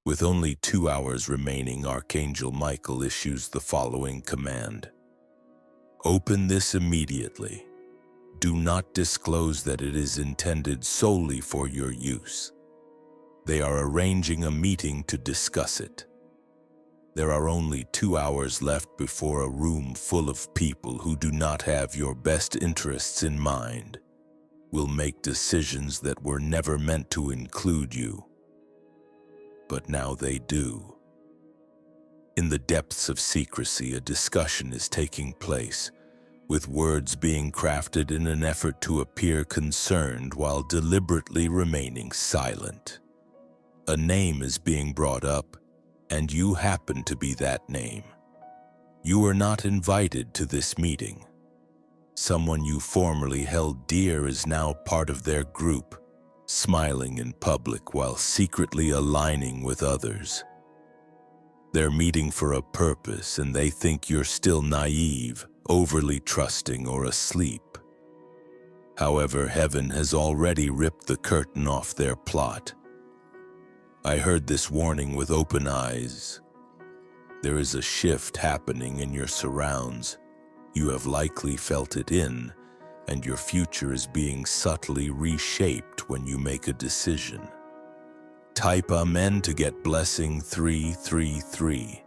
With only 2 hours remaining, Archangel Michael issues the following command. Open this immediately. Do not disclose that it is intended solely for your use. They are arranging a meeting to discuss it. There are only 2 hours left before a room full of people who do not have your best interests in mind will make decisions that were never meant to include you. But now they do. In the depths of secrecy, a discussion is taking place, with words being crafted in an effort to appear concerned while deliberately remaining silent. A name is being brought up, and you happen to be that name. You were not invited to this meeting. Someone you formerly held dear is now part of their group, smiling in public while secretly aligning with others. They're meeting for a purpose, and they think you're still naive, overly trusting, or asleep. However, heaven has already ripped the curtain off their plot. I heard this warning with open eyes. There is a shift happening in your surrounds. You have likely felt it in, and your future is being subtly reshaped when you make a decision. Type Amen to get blessing 333.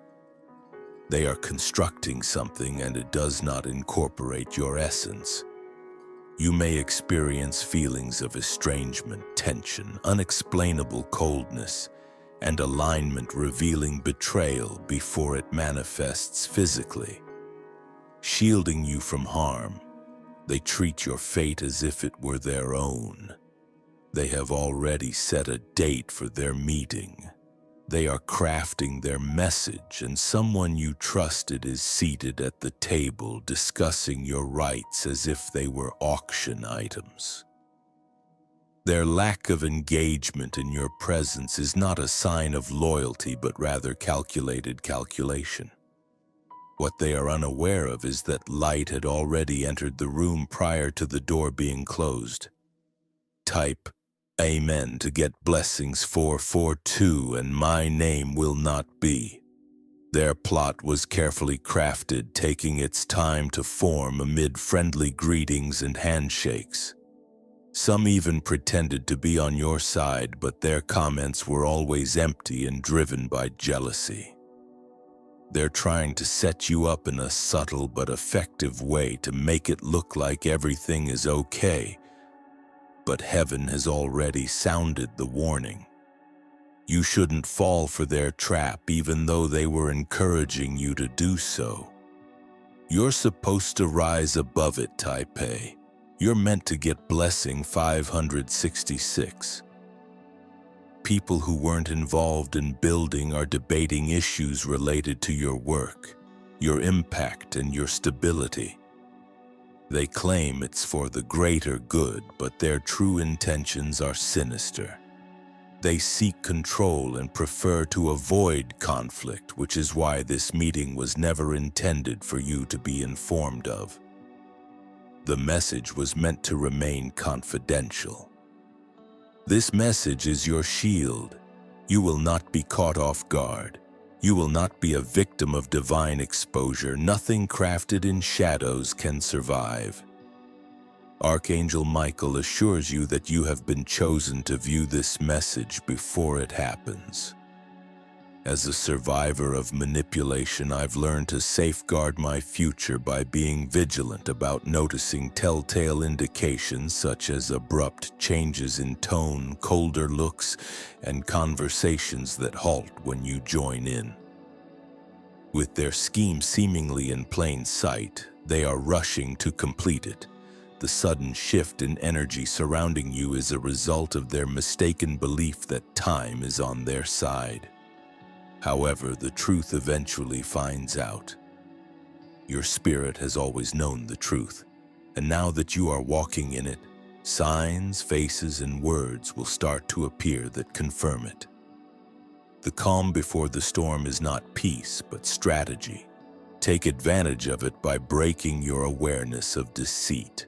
They are constructing something, and it does not incorporate your essence. You may experience feelings of estrangement, tension, unexplainable coldness, and alignment revealing betrayal before it manifests physically. Shielding you from harm, they treat your fate as if it were their own. They have already set a date for their meeting. They are crafting their message, and someone you trusted is seated at the table discussing your rights as if they were auction items. Their lack of engagement in your presence is not a sign of loyalty, but rather calculated calculation. What they are unaware of is that light had already entered the room prior to the door being closed. Type Amen to get blessings 442 and my name will not be. Their plot was carefully crafted, taking its time to form amid friendly greetings and handshakes. Some even pretended to be on your side, but their comments were always empty and driven by jealousy. They're trying to set you up in a subtle but effective way to make it look like everything is okay. But heaven has already sounded the warning. You shouldn't fall for their trap, even though they were encouraging you to do so. You're supposed to rise above it, Taipei. You're meant to get blessing 566. People who weren't involved in building are debating issues related to your work, your impact, and your stability. They claim it's for the greater good, but their true intentions are sinister. They seek control and prefer to avoid conflict, which is why this meeting was never intended for you to be informed of. The message was meant to remain confidential. This message is your shield. You will not be caught off guard. You will not be a victim of divine exposure. Nothing crafted in shadows can survive. Archangel Michael assures you that you have been chosen to view this message before it happens. As a survivor of manipulation, I've learned to safeguard my future by being vigilant about noticing telltale indications such as abrupt changes in tone, colder looks, and conversations that halt when you join in. With their scheme seemingly in plain sight, they are rushing to complete it. The sudden shift in energy surrounding you is a result of their mistaken belief that time is on their side. However, the truth eventually finds out. Your spirit has always known the truth, and now that you are walking in it, signs, faces, and words will start to appear that confirm it. The calm before the storm is not peace, but strategy. Take advantage of it by breaking your awareness of deceit.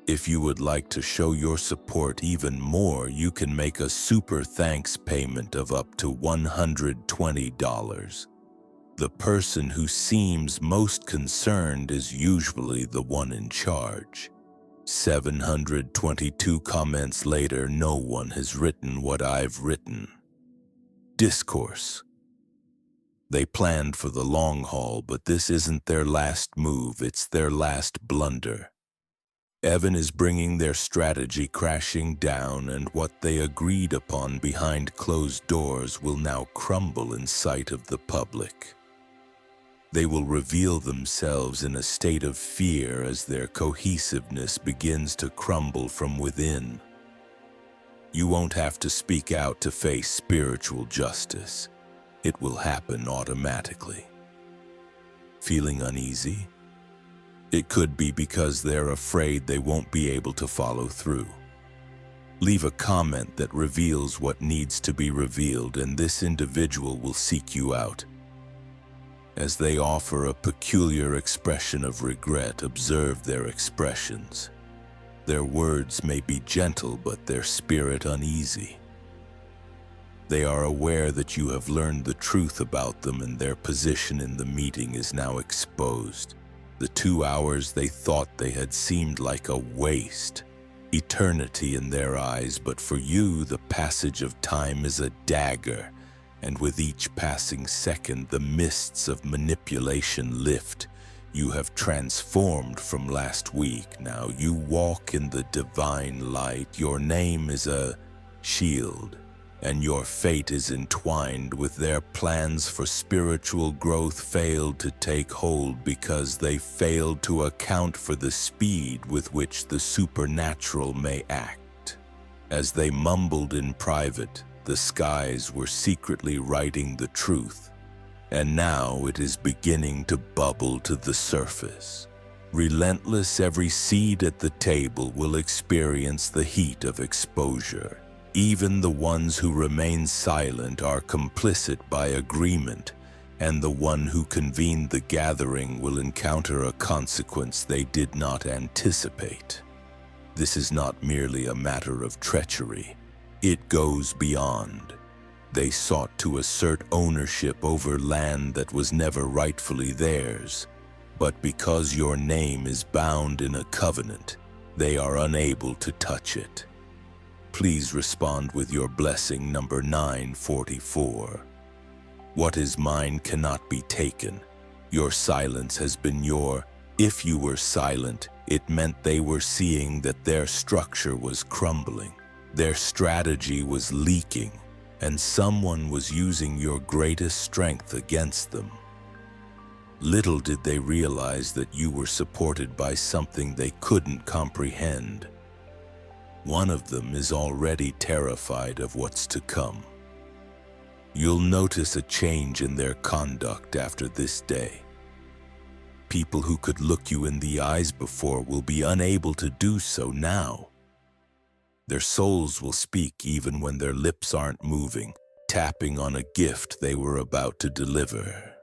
If you would like to show your support even more, you can make a super thanks payment of up to $120. The person who seems most concerned is usually the one in charge. 722 comments later, no one has written what I've written. Discourse. They planned for the long haul, but this isn't their last move, it's their last blunder. Evan is bringing their strategy crashing down, and what they agreed upon behind closed doors will now crumble in sight of the public. They will reveal themselves in a state of fear as their cohesiveness begins to crumble from within. You won't have to speak out to face spiritual justice. It will happen automatically. Feeling uneasy? It could be because they're afraid they won't be able to follow through. Leave a comment that reveals what needs to be revealed, and this individual will seek you out. As they offer a peculiar expression of regret, observe their expressions. Their words may be gentle, but their spirit uneasy. They are aware that you have learned the truth about them, and their position in the meeting is now exposed. The 2 hours they thought they had seemed like a waste, eternity in their eyes, but for you the passage of time is a dagger, and with each passing second the mists of manipulation lift. You have transformed from last week. Now you walk in the divine light. Your name is a shield, and your fate is entwined with their plans for spiritual growth failed to take hold because they failed to account for the speed with which the supernatural may act. As they mumbled in private, the skies were secretly writing the truth, and now it is beginning to bubble to the surface. Relentless, every seed at the table will experience the heat of exposure. Even the ones who remain silent are complicit by agreement, and the one who convened the gathering will encounter a consequence they did not anticipate. This is not merely a matter of treachery. It goes beyond. They sought to assert ownership over land that was never rightfully theirs, but because your name is bound in a covenant, they are unable to touch it. Please respond with your blessing. Number 944. What is mine cannot be taken. Your silence has been your. If you were silent, it meant they were seeing that their structure was crumbling. Their strategy was leaking, and someone was using your greatest strength against them. Little did they realize that you were supported by something they couldn't comprehend. One of them is already terrified of what's to come. You'll notice a change in their conduct after this day. People who could look you in the eyes before will be unable to do so now. Their souls will speak even when their lips aren't moving, tapping on a gift they were about to deliver.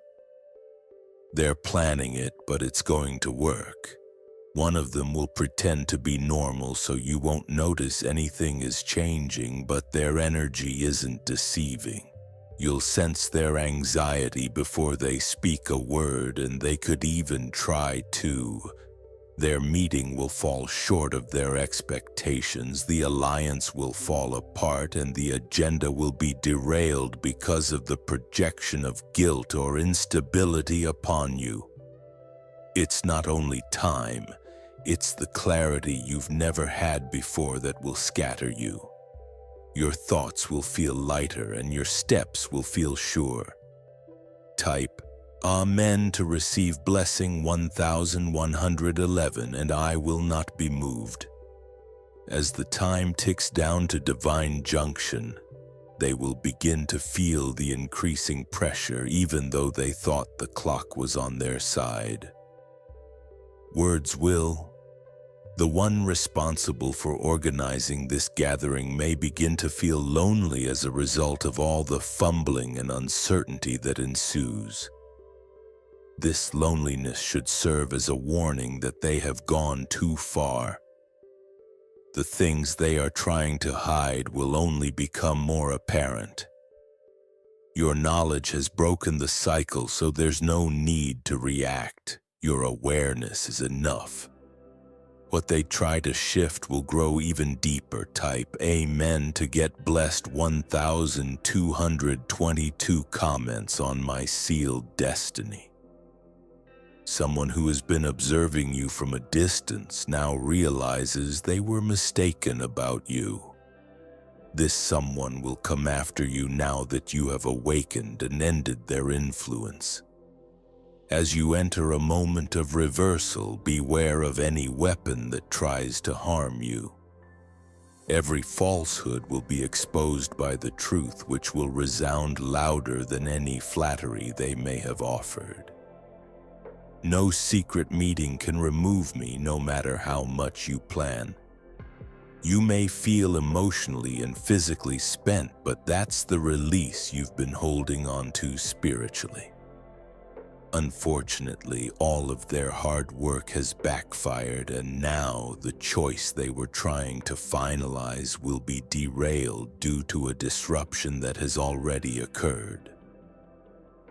They're planning it, but it's going to work. One of them will pretend to be normal so you won't notice anything is changing, but their energy isn't deceiving. You'll sense their anxiety before they speak a word, and they could even try to. Their meeting will fall short of their expectations, the alliance will fall apart, and the agenda will be derailed because of the projection of guilt or instability upon you. It's not only time, it's the clarity you've never had before that will scatter you. Your thoughts will feel lighter and your steps will feel sure. Type Amen to receive blessing 1111, and I will not be moved. As the time ticks down to divine junction, they will begin to feel the increasing pressure even though they thought the clock was on their side. Words will. The one responsible for organizing this gathering may begin to feel lonely as a result of all the fumbling and uncertainty that ensues. This loneliness should serve as a warning that they have gone too far. The things they are trying to hide will only become more apparent. Your knowledge has broken the cycle, so there's no need to react. Your awareness is enough. What they try to shift will grow even deeper. Type Amen to get blessed. 1,222 comments on my sealed destiny. Someone who has been observing you from a distance now realizes they were mistaken about you. This someone will come after you now that you have awakened and ended their influence. As you enter a moment of reversal, beware of any weapon that tries to harm you. Every falsehood will be exposed by the truth, which will resound louder than any flattery they may have offered. No secret meeting can remove me, no matter how much you plan. You may feel emotionally and physically spent, but that's the release you've been holding on to spiritually. Unfortunately, all of their hard work has backfired, and now the choice they were trying to finalize will be derailed due to a disruption that has already occurred.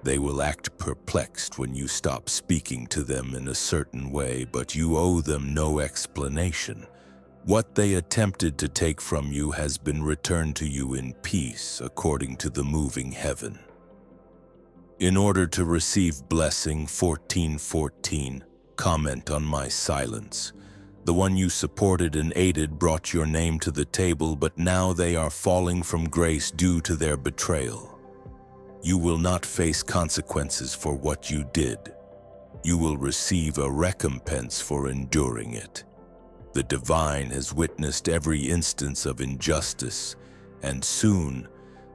They will act perplexed when you stop speaking to them in a certain way, but you owe them no explanation. What they attempted to take from you has been returned to you in peace, according to the moving heaven. In order to receive blessing 1414, comment on my silence. The one you supported and aided brought your name to the table, but now they are falling from grace due to their betrayal. You will not face consequences for what you did. You will receive a recompense for enduring it. The divine has witnessed every instance of injustice, and soon,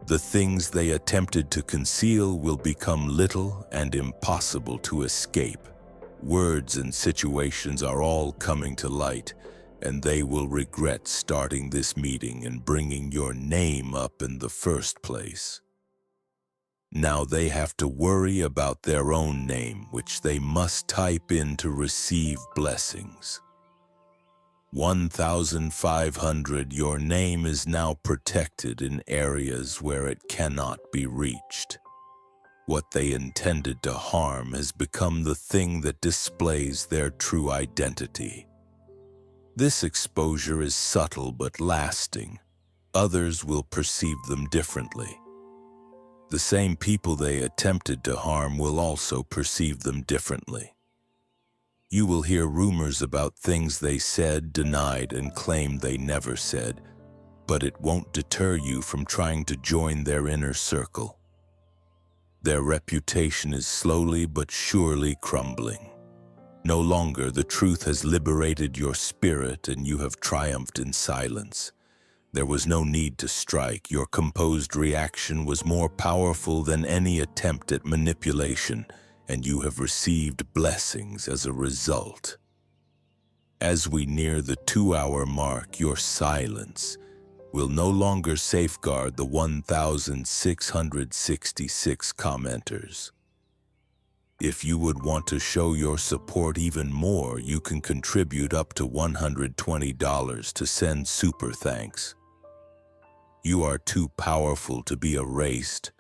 the things they attempted to conceal will become little and impossible to escape. Words and situations are all coming to light, and they will regret starting this meeting and bringing your name up in the first place. Now they have to worry about their own name, which they must type in to receive blessings. 1,500. Your name is now protected in areas where it cannot be reached. What they intended to harm has become the thing that displays their true identity. This exposure is subtle but lasting. Others will perceive them differently. The same people they attempted to harm will also perceive them differently. You will hear rumors about things they said, denied, and claimed they never said, but it won't deter you from trying to join their inner circle. Their reputation is slowly but surely crumbling. No longer the truth has liberated your spirit and you have triumphed in silence. There was no need to strike. Your composed reaction was more powerful than any attempt at manipulation, and you have received blessings as a result. As we near the 2-hour mark, your silence will no longer safeguard the 1,666 commenters. If you would want to show your support even more, you can contribute up to $120 to send super thanks. You are too powerful to be erased,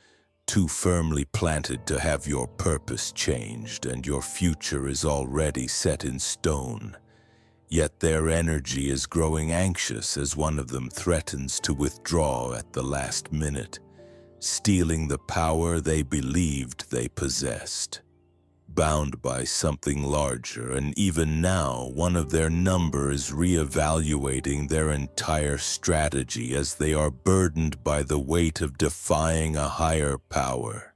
too firmly planted to have your purpose changed, and your future is already set in stone. Yet their energy is growing anxious as one of them threatens to withdraw at the last minute, stealing the power they believed they possessed. Bound by something larger, and even now one of their number is reevaluating their entire strategy as they are burdened by the weight of defying a higher power.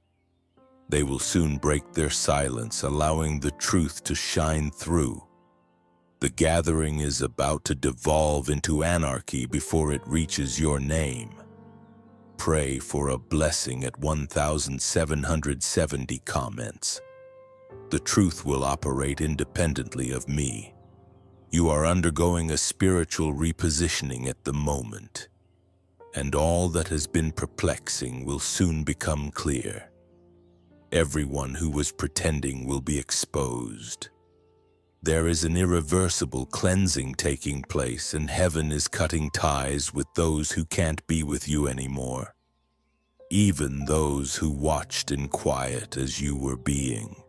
They will soon break their silence, allowing the truth to shine through. The gathering is about to devolve into anarchy before it reaches your name. Pray for a blessing at 1,770 comments. The truth will operate independently of me. You are undergoing a spiritual repositioning at the moment, and all that has been perplexing will soon become clear. Everyone who was pretending will be exposed. There is an irreversible cleansing taking place, and heaven is cutting ties with those who can't be with you anymore. Even those who watched in quiet as you were being.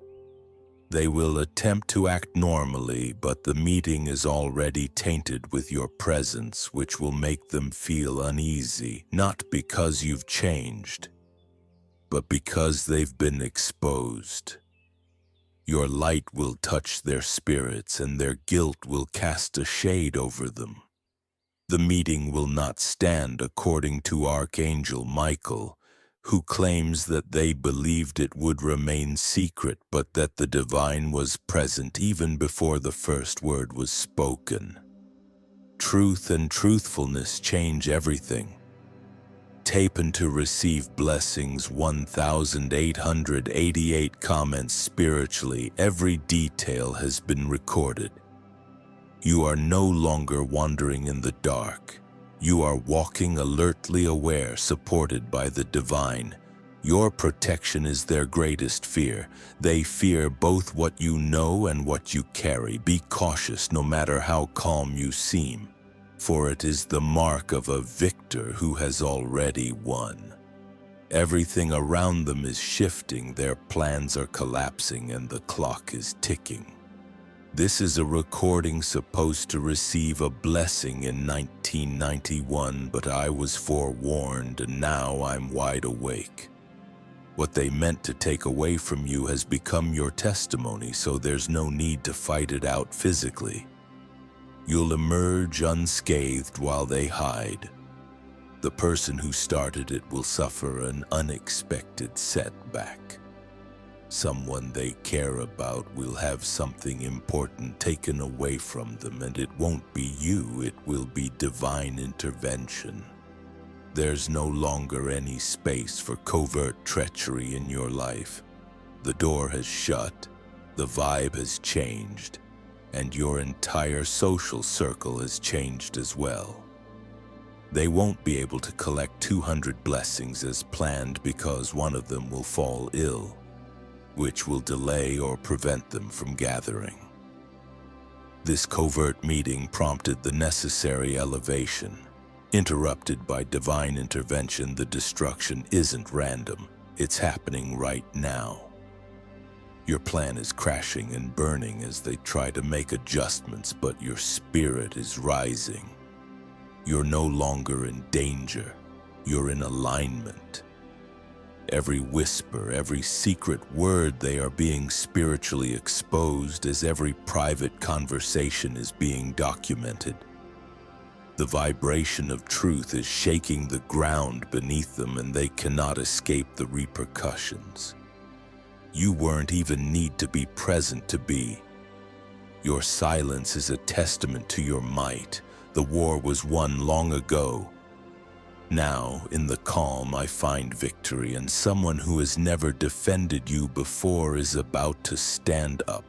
They will attempt to act normally, but the meeting is already tainted with your presence, which will make them feel uneasy, not because you've changed, but because they've been exposed. Your light will touch their spirits, and their guilt will cast a shade over them. The meeting will not stand according to Archangel Michael, who claims that they believed it would remain secret, but that the divine was present even before the first word was spoken. Truth and truthfulness change everything. Tapen to receive blessings. 1,888 comments. Spiritually, every detail has been recorded. You are no longer wandering in the dark. You are walking alertly aware, supported by the divine. Your protection is their greatest fear. They fear both what you know and what you carry. Be cautious no matter how calm you seem, for it is the mark of a victor who has already won. Everything around them is shifting, their plans are collapsing, and the clock is ticking. This is a recording supposed to receive a blessing in 1991, but I was forewarned, and now I'm wide awake. What they meant to take away from you has become your testimony, so there's no need to fight it out physically. You'll emerge unscathed while they hide. The person who started it will suffer an unexpected setback. Someone they care about will have something important taken away from them, and it won't be you, it will be divine intervention. There's no longer any space for covert treachery in your life. The door has shut, the vibe has changed, and your entire social circle has changed as well. They won't be able to collect 200 blessings as planned because one of them will fall ill, which will delay or prevent them from gathering. This covert meeting prompted the necessary elevation. Interrupted by divine intervention, the destruction isn't random. It's happening right now. Your plan is crashing and burning as they try to make adjustments, but your spirit is rising. You're no longer in danger. You're in alignment. Every whisper, every secret word, they are being spiritually exposed as every private conversation is being documented. The vibration of truth is shaking the ground beneath them, and they cannot escape the repercussions. You weren't even need to be present to be. Your silence is a testament to your might. The war was won long ago. Now, in the calm, I find victory, and someone who has never defended you before is about to stand up.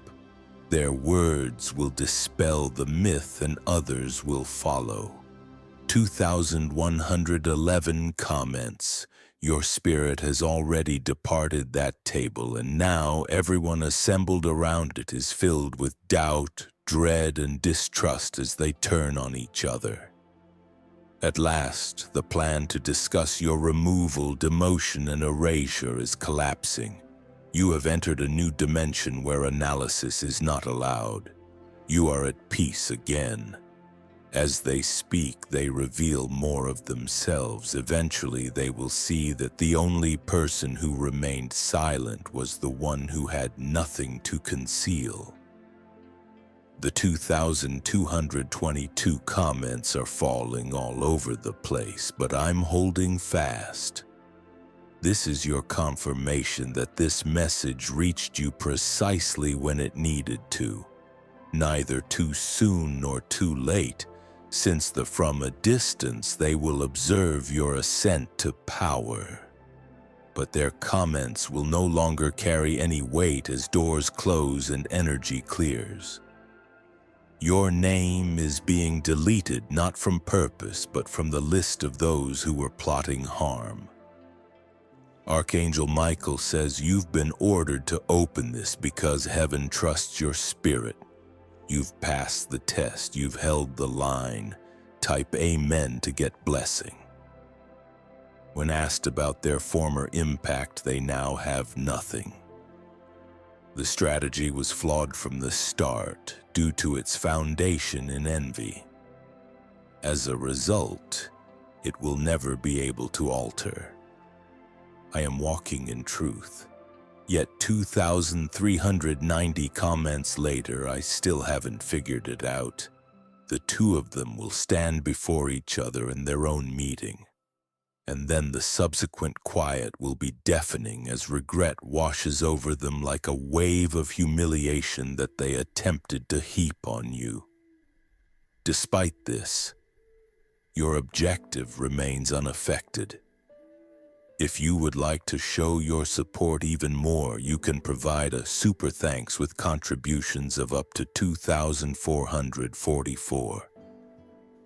Their words will dispel the myth, and others will follow. 2,111 comments. Your spirit has already departed that table, and now everyone assembled around it is filled with doubt, dread, and distrust as they turn on each other. At last, the plan to discuss your removal, demotion, and erasure is collapsing. You have entered a new dimension where analysis is not allowed. You are at peace again. As they speak, they reveal more of themselves. Eventually, they will see that the only person who remained silent was the one who had nothing to conceal. The 2,222 comments are falling all over the place, but I'm holding fast. This is your confirmation that this message reached you precisely when it needed to. Neither too soon nor too late, since from a distance they will observe your ascent to power. But their comments will no longer carry any weight as doors close and energy clears. Your name is being deleted not from purpose, but from the list of those who were plotting harm. Archangel Michael says you've been ordered to open this because heaven trusts your spirit. You've passed the test, you've held the line. Type Amen to get blessing. When asked about their former impact, they now have nothing. The strategy was flawed from the start due to its foundation in envy. As a result, it will never be able to alter. I am walking in truth. Yet 2,390 comments later, I still haven't figured it out. The two of them will stand before each other in their own meeting. And then the subsequent quiet will be deafening as regret washes over them like a wave of humiliation that they attempted to heap on you. Despite this, your objective remains unaffected. If you would like to show your support even more, you can provide a super thanks with contributions of up to 2,444.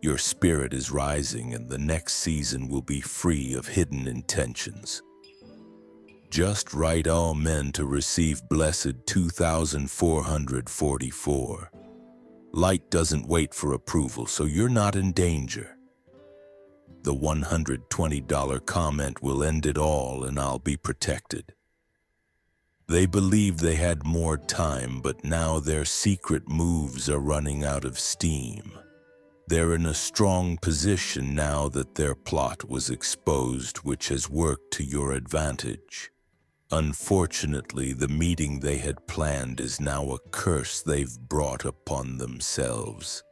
Your spirit is rising and the next season will be free of hidden intentions. Just write Amen to receive blessed 2,444. Light doesn't wait for approval, so you're not in danger. The $120 comment will end it all and I'll be protected. They believed they had more time, but now their secret moves are running out of steam. They're in a strong position now that their plot was exposed, which has worked to your advantage. Unfortunately, the meeting they had planned is now a curse they've brought upon themselves.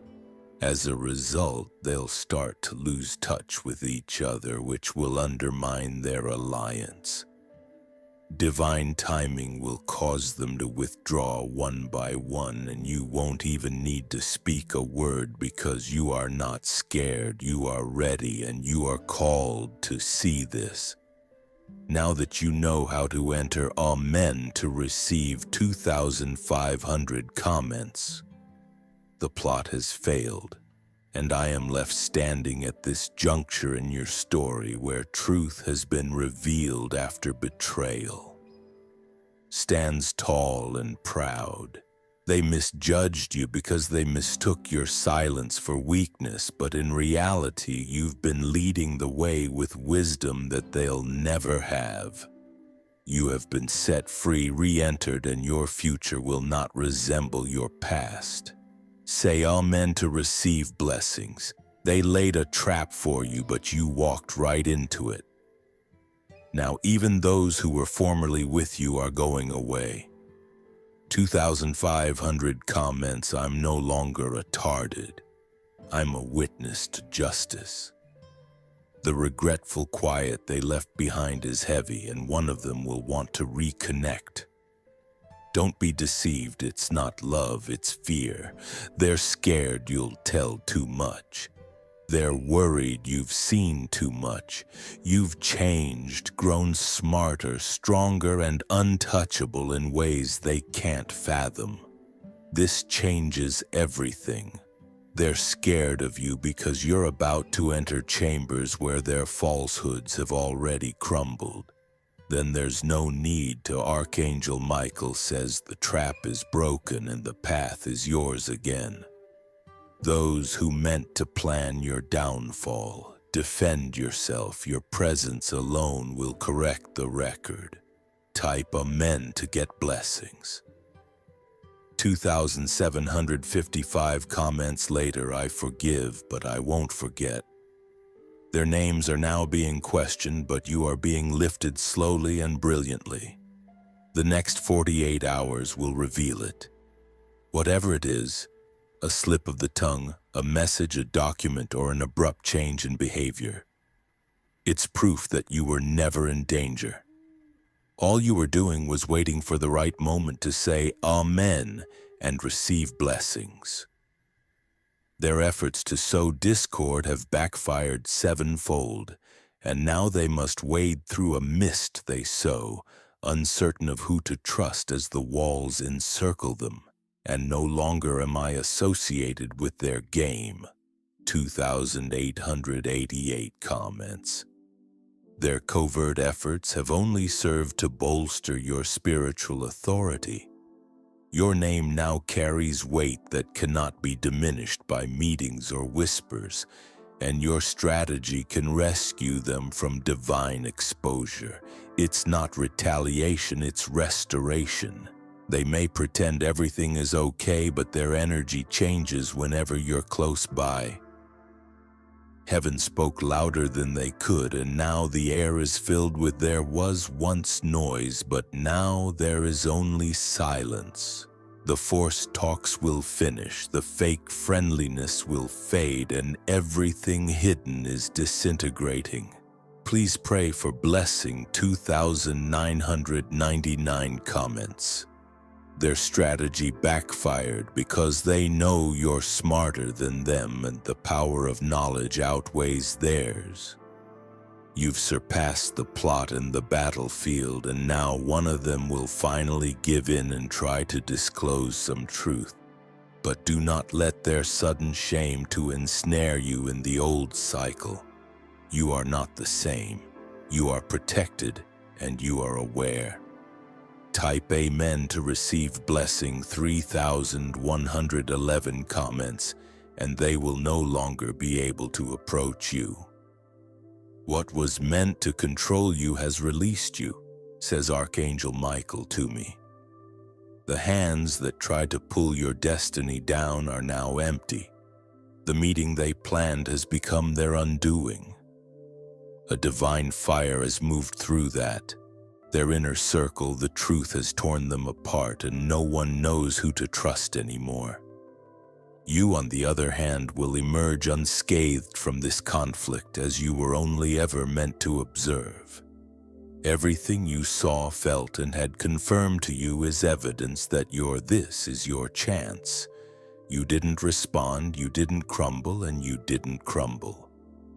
As a result, they'll start to lose touch with each other, which will undermine their alliance. Divine timing will cause them to withdraw one by one, and you won't even need to speak a word because you are not scared, you are ready, and you are called to see this. Now that you know how to enter Amen to receive 2,500 comments, the plot has failed, and I am left standing at this juncture in your story where truth has been revealed after betrayal. Stands tall and proud. They misjudged you because they mistook your silence for weakness, but in reality, you've been leading the way with wisdom that they'll never have. You have been set free, re-entered, and your future will not resemble your past. Say Amen to receive blessings. They laid a trap for you, but you walked right into it. Now even those who were formerly with you are going away. 2,500 comments. I'm no longer retarded. I'm a witness to justice. The regretful quiet they left behind is heavy, and one of them will want to reconnect. Don't be deceived, it's not love, it's fear. They're scared you'll tell too much. They're worried you've seen too much. You've changed, grown smarter, stronger, and untouchable in ways they can't fathom. This changes everything. They're scared of you because you're about to enter chambers where their falsehoods have already crumbled. Then there's no need to. Archangel Michael says the trap is broken and the path is yours again. Those who meant to plan your downfall, defend yourself. Your presence alone will correct the record. Type Amen to get blessings. 2,755 comments later, I forgive, but I won't forget. Their names are now being questioned, but you are being lifted slowly and brilliantly. The next 48 hours will reveal it. Whatever it is, a slip of the tongue, a message, a document, or an abrupt change in behavior, it's proof that you were never in danger. All you were doing was waiting for the right moment to say Amen and receive blessings. Their efforts to sow discord have backfired sevenfold, and now they must wade through a mist they sow, uncertain of who to trust as the walls encircle them, and no longer am I associated with their game. 2,888 comments. Their covert efforts have only served to bolster your spiritual authority. Your name now carries weight that cannot be diminished by meetings or whispers, and your strategy can rescue them from divine exposure. It's not retaliation, it's restoration. They may pretend everything is okay, but their energy changes whenever you're close by. Heaven spoke louder than they could, and now the air is filled with "there was once noise, but now there is only silence." The forced talks will finish, the fake friendliness will fade, and everything hidden is disintegrating. Please pray for blessing 2,999 comments. Their strategy backfired because they know you're smarter than them and the power of knowledge outweighs theirs. You've surpassed the plot and the battlefield, and now one of them will finally give in and try to disclose some truth. But do not let their sudden shame to ensnare you in the old cycle. You are not the same. You are protected and you are aware. Type Amen to receive blessing 3,111 comments, and they will no longer be able to approach you. What was meant to control you has released you, says Archangel Michael to me. The hands that tried to pull your destiny down are now empty. The meeting they planned has become their undoing. A divine fire has moved through that. Their inner circle, the truth has torn them apart, and no one knows who to trust anymore. You, on the other hand, will emerge unscathed from this conflict, as you were only ever meant to observe. Everything you saw, felt, and had confirmed to you is evidence that this is your chance. You didn't respond, you didn't crumble, and you didn't crumble.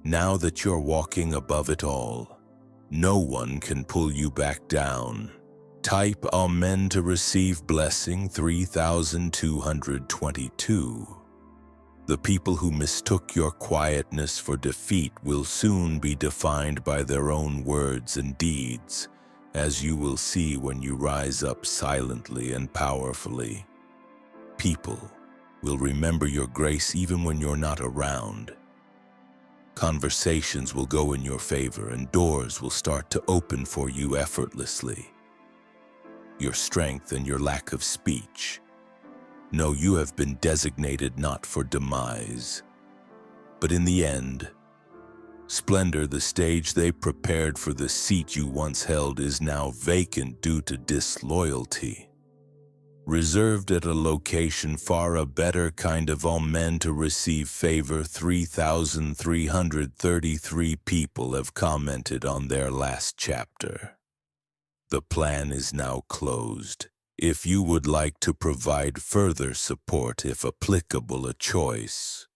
Now that you're walking above it all, no one can pull you back down. Type Amen to receive blessing 3,222. The people who mistook your quietness for defeat will soon be defined by their own words and deeds, as you will see when you rise up silently and powerfully. People will remember your grace even when you're not around. Conversations will go in your favor and doors will start to open for you effortlessly. Your strength and your lack of speech. No, you have been designated not for demise, but in the end, splendor, the stage they prepared for the seat you once held, is now vacant due to disloyalty. Reserved at a location far a better kind of Amen to receive favor 3,333 people have commented on their last chapter. The plan is now closed. If you would like to provide further support, if applicable, a choice